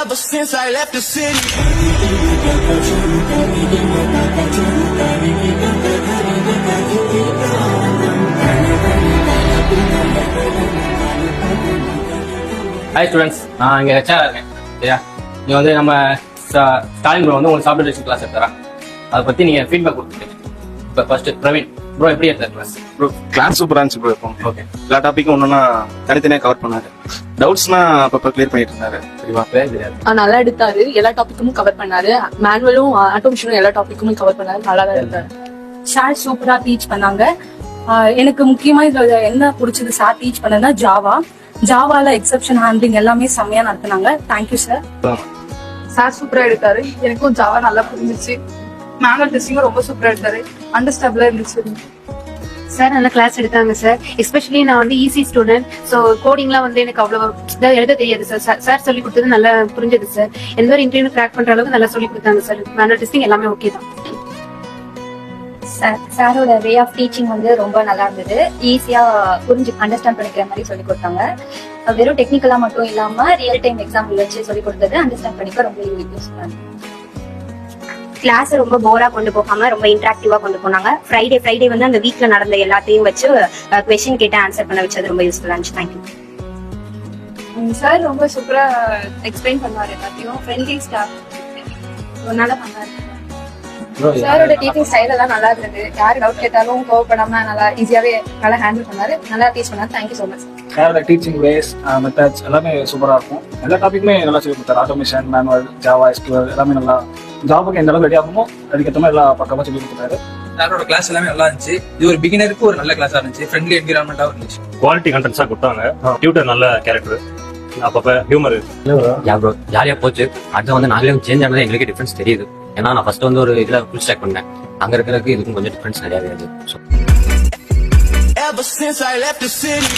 Ever since I left the city. Hi students, நான் இங்கே HR இருக்கேன். சரியா, நீங்கள் வந்து நம்ம ஸ்டாலின் ப்ரோ வந்து உங்களுக்கு சாஃப்ட்வேர் டெஸ்டிங் கிளாஸ் எடுத்துறேன். அதை பற்றி நீங்கள் ஃபீட்பேக் கொடுத்துருக்கீங்க. இப்போ ஃபர்ஸ்ட் பிரவீன் ப்ரோ எப்படி எடுத்தார் கிளாஸ்? ப்ரோ கிளாஸ் சூப்பராக இருந்துச்சு ப்ரோ. இருக்கும் ஓகே, எல்லா டாப்பிக்கும் ஒன்றுனா தனித்தனியாக கவர் பண்ணாரு. டவுட்ஸ்னா அப்பப்போ கிளியர் பண்ணிட்டு இருந்தாரு. சரிவா, தெரியாது. நல்லா எடுத்தாரு, எல்லா டாபிக்கும் கவர் பண்ணாரு. மேனுவலும் ஆட்டோமேஷனும் எல்லா டாபிக்குமே கவர் பண்ணாரு. நல்லா தான் எடுத்தாரு. சார் சூப்பரா டீச் பண்ணாங்க. எனக்கு முக்கியமா இதுல என்ன பிடிச்சது சார் டீச் பண்ணதுன்னா ஜாவால எக்ஸெப்ஷன் ஹேண்ட்லிங் எல்லாமே செம்மையா நடத்தினாங்க. Thank you sir. சார் சூப்பரா எடுத்தாரு. எனக்கும் ஜாவா நல்லா புரிஞ்சிச்சு. மேனுவல் டெஸ்டிங்கும் ரொம்ப சூப்பரா எடுத்தாரு. அண்டர்ஸ்டாண்டபிளா இருந்துச்சு. சார் நல்ல கிளாஸ் எடுத்தாங்க சார். எஸ்பெஷலி நான் வந்து ஈஸி ஸ்டூடெண்ட். ஸோ கோடிங்லாம் வந்து எனக்கு அவ்வளவு எழுத தெரியாது சார். சார் சொல்லி கொடுத்தது நல்லா புரிஞ்சது சார். எந்த ஒரு இன்டர்வியூ கிராக் பண்ற அளவுக்கு நல்லா சொல்லி கொடுத்தாங்க சார். மேனுவல் டெஸ்டிங் எல்லாமே ஓகே தான். சாரோட வே ஆஃப் டீச்சிங் வந்து ரொம்ப நல்லா இருந்தது. ஈஸியா புரிஞ்சு அண்டர்ஸ்டாண்ட் பண்ணிக்கிற மாதிரி சொல்லி கொடுத்தாங்க. வெறும் டெக்னிக்கலா மட்டும் இல்லாம ரியல் டைம் எக்ஸாம்பிள் வச்சு சொல்லி கொடுத்தது அண்டர்ஸ்டாண்ட் பண்ணிக்க ரொம்ப யூஸ்ஃபுல்லா இருந்தது. கிளாஸ் ரொம்ப போரா கொண்டு போகாம ரொம்ப இன்டராக்டிவா கொண்டு போனாங்க. ஃப்ரைடே வந்து அந்த வீக்ல நடந்த எல்லாத்தையும் வச்சு கொஸ்டின் கேட்டு ஆன்சர் பண்ண வச்சது ரொம்ப யூஸ்ஃபுல்லா இருந்துச்சு. தேங்க்யூ. சார் ரொம்ப சூப்பரா எக்ஸ்பிளைன் பண்ணாரு. எல்லாத்தையும் ஃப்ரெண்ட்லி ஸ்டாஃப் நல்லா பண்ணாரு. சாரோட டீச்சிங் ஸ்டைல் எல்லாம் நல்லா இருந்தது. யாரு டவுட் கேட்டாலும் கோவப்படாம நல்லா ஈஸியாவே நல்லா ஹேண்டில் பண்ணாரு. நல்லா டீச் பண்ணாரு. Thank you so much. சாரோட டீச்சிங் வேஸ் மெத்தட்ஸ் எல்லாமே சூப்பரா இருக்கும். எல்லா டாபிக்குமே நல்லா சொல்லி கொடுத்தாரு. ஆட்டோமேஷன், மேனுவல், ஜாவா, எஸ்கியூஎல் எல்லாமே நல்லா ஜாபுக்கு எந்த அளவுக்கு ரெடி ஆகுமோ அதுக்கேற்ற மாதிரி எல்லா பக்கமா சொல்லி கொடுத்தாரு. சாரோட கிளாஸ் எல்லாமே நல்லா இருந்துச்சு. இது ஒரு பிகினருக்கு ஒரு நல்ல கிளாஸா இருந்துச்சு. ஃப்ரெண்ட்லி என்விரான்மெண்டா இருந்துச்சு. குவாலிட்டி கண்டென்ட்ஸா கொடுத்தாங்க. டியூட்டர் நல்ல கேரக்டர், அப்பப்ப ஹியூமர். ஜாலியா போச்சு. அடுத்து வந்து நாங்களே சேஞ்ச் ஆனது எங்களுக்கு டிஃபரன்ஸ் தெரியுது. ஏன்னா நான் ஃபர்ஸ்ட் வந்து ஒரு இதுல ஃபுல் ஸ்டாக் பண்ணேன். அங்க இருக்கிறதுக்கு இதுக்கும் கொஞ்சம் டிஃபரன்ஸ் நிறையாவே இருக்கு. Ever since I left the city.